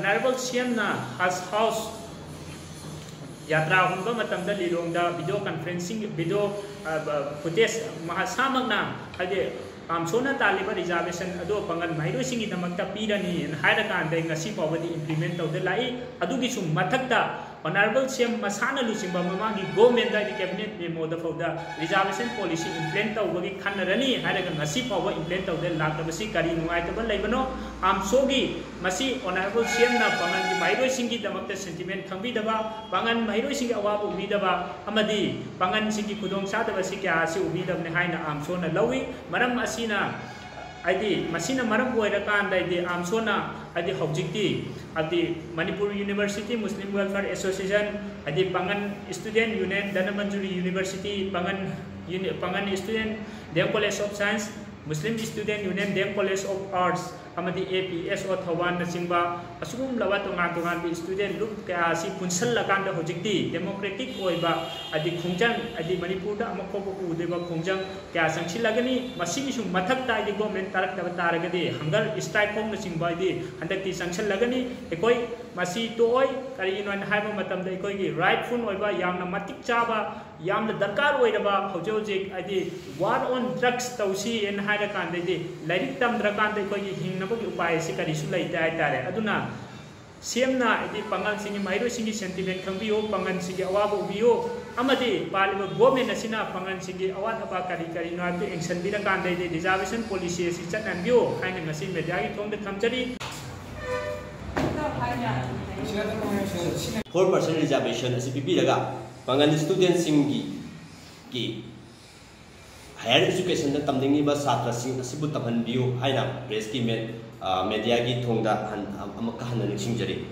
Honorable CM na House Yatra hunba matamda lilongda video conferencing video footage mahasamagna hade amsona taliba reservation ado pangan mairo singi damakta pirani haira kan dai ngasi pawadi implement tawde lai adugi sum mathakta Honorable CM masana lusimba mamagi government da cabinet memo da fawda reservation policy implement tawbagi khanarani haira kan ngasi pawa implement tawde lakabasi kari nuai tabal laibano amsogi masi Honorable CM na pangan gi mairo singi damakta sentiment khambi daba pangan mairo singi awabu ubi daba amadi pangan singi kudong sa daba si kya si ubi dabne haina amsona lawi maram asina adi masina maram boirakan dai amsona adi objecti adi Manipur University Muslim Welfare Association adi pangan student union Danamanjuri University pangan student Dem College of Science Muslim Student Union Dem College of Arts amadi APSO Thawan na singba asugum lawa tongan student group kaya si punsal lakanda hojikti democratic oiba adi khungjang adi Manipur da amakko ko udeba khungjang kaya sangsil lagani masigi sum mathak ta adi government tarak ta taragadi hangar strike home na singba adi handakti sangsil lagani ekoi masi to oi kari inon haiba matam da ekoi gi rightful oiba yamna matik chaba yamna darkar oiraba hojojik adi war on drugs tausi en haira kan de lairik tam drakan de ekoi gi nabagi upaya si kari sulai tai tare aduna siamna idi pangal singi mairo singi sentiment khambiyo pangan singi awabu biyo amadi paliba government asina pangan singi awat apa kari no atu action bira kan dai reservation policy si chatnan biyo haina ngasi media gi thong de thamjari 4% reservation asi pipi daga pangan student singi ki higher education da tamdingi ba satra sing asibu tamhan biu haina press ki media gi thongda amaka hanan singjari